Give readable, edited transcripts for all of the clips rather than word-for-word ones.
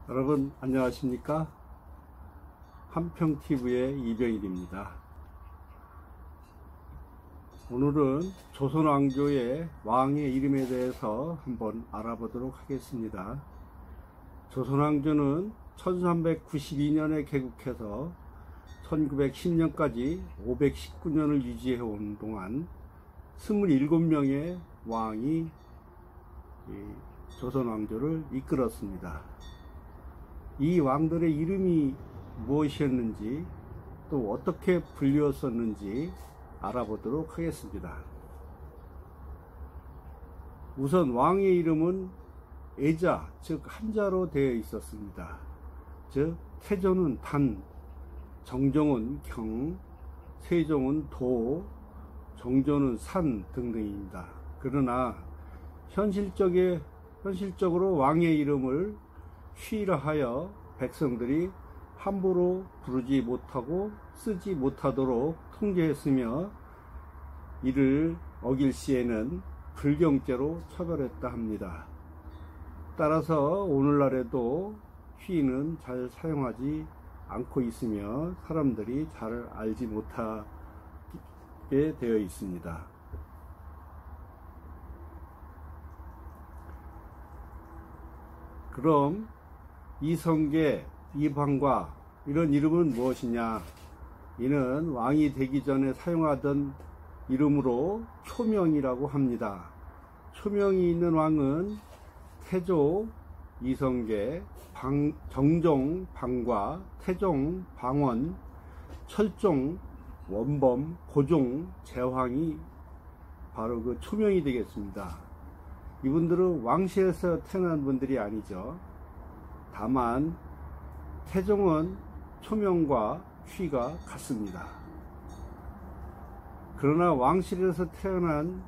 여러분 안녕하십니까? 한평TV의 이병일입니다. 오늘은 조선왕조의 왕의 이름에 대해서 한번 알아보도록 하겠습니다. 조선왕조는 1392년에 개국해서 1910년까지 519년을 유지해 온 동안 27명의 왕이 조선왕조를 이끌었습니다. 이 왕들의 이름이 무엇이었는지 또 어떻게 불리웠었는지 알아보도록 하겠습니다. 우선 왕의 이름은 애자, 즉 한자로 되어 있었습니다. 즉 태조는 단, 정종은 경, 세종은 도, 정조는 산 등등입니다. 그러나 현실적으로 왕의 이름을 휘라 하여 백성들이 함부로 부르지 못하고 쓰지 못하도록 통제했으며, 이를 어길 시에는 불경죄로 처벌했다 합니다. 따라서 오늘날에도 휘는 잘 사용하지 않고 있으며 사람들이 잘 알지 못하게 되어 있습니다. 그럼 이성계, 이방과 이런 이름은 무엇이냐? 이는 왕이 되기 전에 사용하던 이름으로 초명이라고 합니다. 초명이 있는 왕은 태조, 이성계, 정종, 방과, 태종, 방원, 철종, 원범, 고종, 제황이 바로 그 초명이 되겠습니다. 이분들은 왕실에서 태어난 분들이 아니죠. 다만 태종은 초명과 휘가 같습니다. 그러나 왕실에서 태어난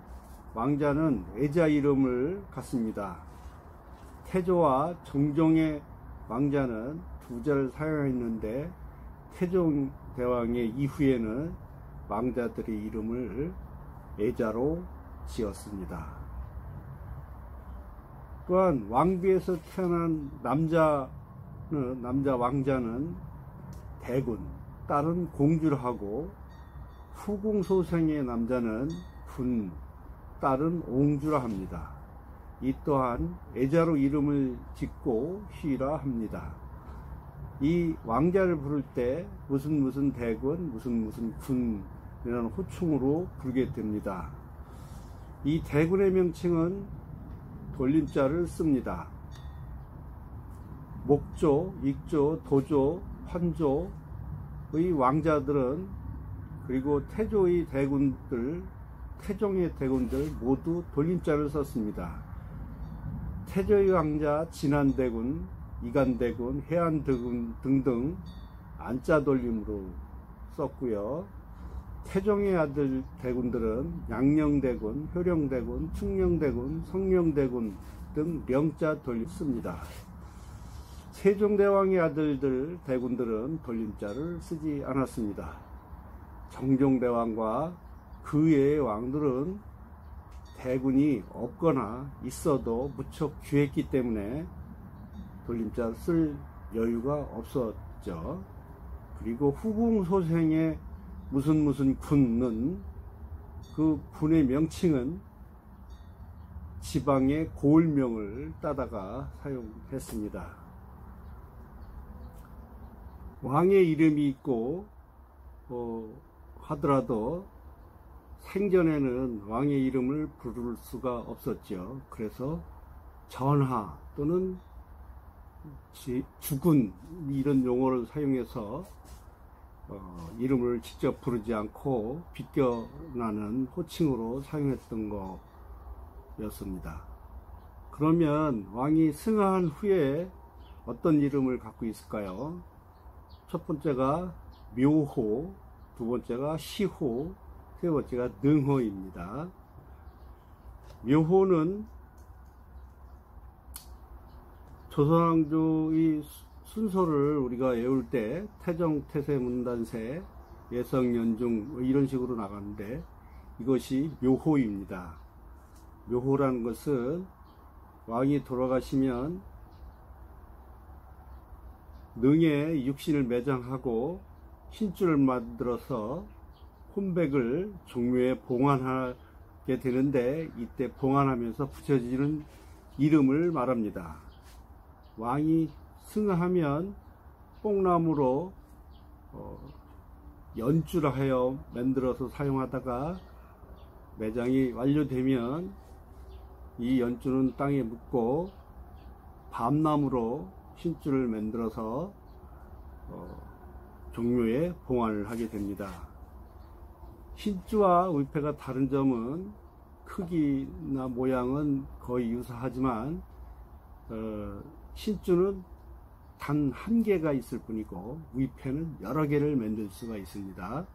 왕자는 애자 이름을 갖습니다. 태조와 정종의 왕자는 두 자를 사용했는데, 태종 대왕의 이후에는 왕자들의 이름을 애자로 지었습니다. 또한 왕비에서 태어난 남자 왕자는 대군, 딸은 공주를 하고, 후궁소생의 남자는 군, 딸은 옹주라 합니다. 이 또한 애자로 이름을 짓고 휘라 합니다. 이 왕자를 부를 때 무슨 대군, 무슨 군이라는 호칭으로 부르게 됩니다. 이 대군의 명칭은 돌림자를 씁니다. 목조, 익조, 도조, 환조의 왕자들은, 그리고 태조의 대군들, 태종의 대군들 모두 돌림자를 썼습니다. 태조의 왕자 진안대군, 이간대군, 해안대군 등등 안자 돌림으로 썼고요. 태종의 아들 대군들은 양녕대군, 효령대군, 충녕대군, 성령대군 등 명자 돌림 씁니다. 세종대왕의 아들들 대군들은 돌림자를 쓰지 않았습니다. 정종대왕과 그 외의 왕들은 대군이 없거나 있어도 무척 귀했기 때문에 돌림자 쓸 여유가 없었죠. 그리고 후궁소생의 무슨 군은, 그 군의 명칭은 지방의 고을명을 따다가 사용했습니다. 왕의 이름이 있고 하더라도 생전에는 왕의 이름을 부를 수가 없었죠. 그래서 전하 또는 주군 이런 용어를 사용해서 이름을 직접 부르지 않고 비껴나는 호칭으로 사용했던 거였습니다. 그러면 왕이 승하한 후에 어떤 이름을 갖고 있을까요? 첫 번째가 묘호, 두 번째가 시호, 세 번째가 능호입니다. 묘호는 조선왕조의 순서를 우리가 외울 때 태정, 태세, 문단세, 예성, 연중 이런 식으로 나가는데, 이것이 묘호입니다. 묘호라는 것은 왕이 돌아가시면 능에 육신을 매장하고 신줄을 만들어서 혼백을 종묘에 봉안하게 되는데, 이때 봉안하면서 붙여지는 이름을 말합니다. 왕이 승하하면 뽕나무로 연줄하여 만들어서 사용하다가 매장이 완료되면 이 연줄은 땅에 묻고 밤나무로 신줄을 만들어서 종묘에 봉안을 하게 됩니다. 신주와 위패가 다른 점은 크기나 모양은 거의 유사하지만 신주는 단 한 개가 있을 뿐이고 위패는 여러 개를 만들 수가 있습니다.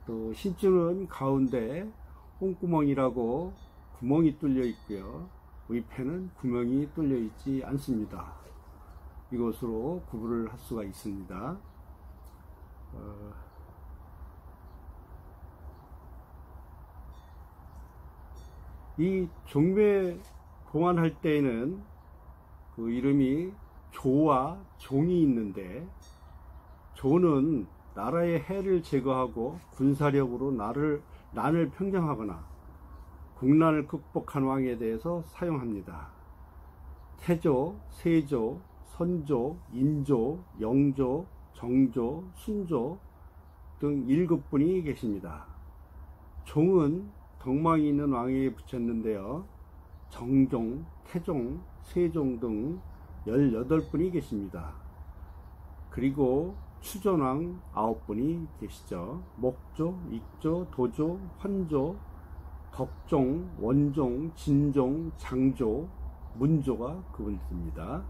또 신주는 가운데 홍구멍이라고 구멍이 뚫려 있고요, 위패는 구멍이 뚫려 있지 않습니다. 이것으로 구분을 할 수가 있습니다. 이 종묘에 봉안할 때에는 그 이름이 조와 종이 있는데, 조는 나라의 해를 제거하고 군사력으로 난을 평정하거나 국난을 극복한 왕에 대해서 사용합니다. 태조, 세조, 선조, 인조, 영조, 정조, 순조 등 7분이 계십니다. 종은 덕망이 있는 왕에게 붙였는데요, 정종, 태종, 세종 등 18분이 계십니다. 그리고 추존왕 9분이 계시죠. 목조, 익조, 도조, 환조, 덕종, 원종, 진종, 장조, 문조가 그분들입니다.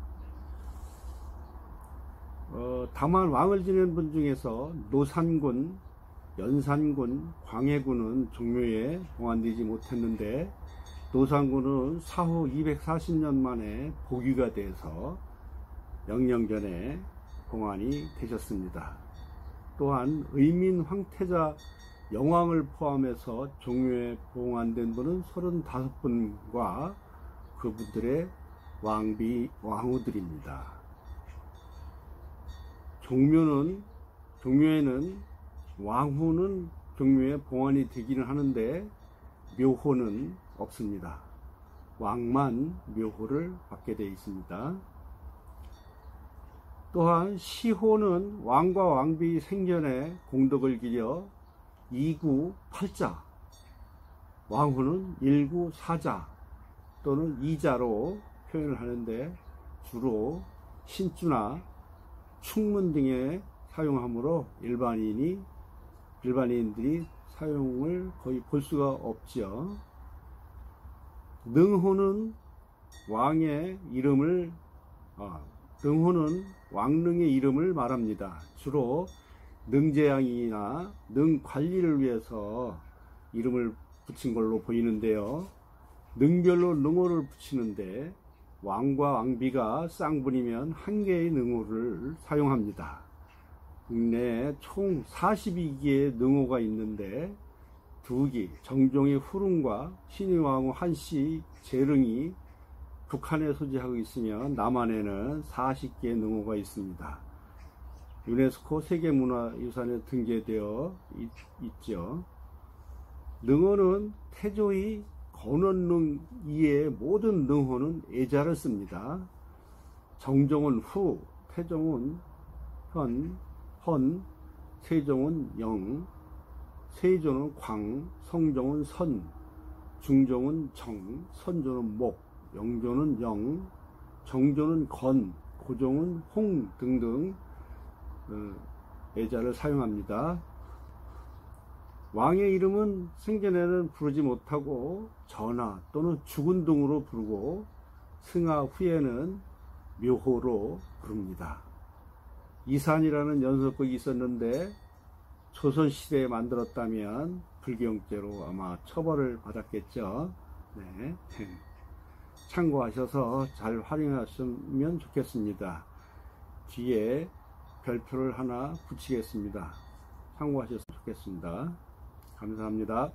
다만 왕을 지낸 분 중에서 노산군, 연산군, 광해군은 종묘에 봉안되지 못했는데, 노산군은 사후 240년 만에 복위가 돼서 영령전에 봉안이 되셨습니다. 또한 의민 황태자 영왕을 포함해서 종묘에 봉안된 분은 35분과 그분들의 왕후들입니다. 종묘에는 왕후는 종묘에 봉안이 되기는 하는데 묘호는 없습니다. 왕만 묘호를 받게 되어 있습니다. 또한 시호는 왕과 왕비 생전에 공덕을 기려 2구 8자, 왕후는 1구 4자 또는 2자로 표현을 하는데, 주로 신주나 충문 등에 사용하므로 일반인들이 사용을 거의 볼 수가 없지요. 능호는 왕릉의 이름을 말합니다. 주로 능재양이나 능관리를 위해서 이름을 붙인 걸로 보이는데요, 능별로 능호를 붙이는데 왕과 왕비가 쌍분이면 한 개의 능호를 사용합니다. 국내에 총 42기의 능호가 있는데 2기, 정종의 후릉과 신의왕후 한씨 재릉이 북한에 소지하고 있으며 남한에는 40개의 능호가 있습니다. 유네스코 세계문화유산에 등재되어 있죠. 능호는 태조의 건원능 이외의 모든 능호는 애자를 씁니다. 정종은 후, 태종은 헌, 세종은 영, 세조는 광, 성종은 선, 중종은 정, 선조는 목, 영조는 영, 정조는 건, 고종은 홍 등등 애자를 사용합니다. 왕의 이름은 생전에는 부르지 못하고 전하 또는 죽은 등으로 부르고 승하 후에는 묘호로 부릅니다. 이산이라는 연속극이 있었는데 조선시대에 만들었다면 불경죄로 아마 처벌을 받았겠죠. 네. 참고하셔서 잘 활용하시면 좋겠습니다. 뒤에 별표를 하나 붙이겠습니다. 참고하셨으면 좋겠습니다. 감사합니다.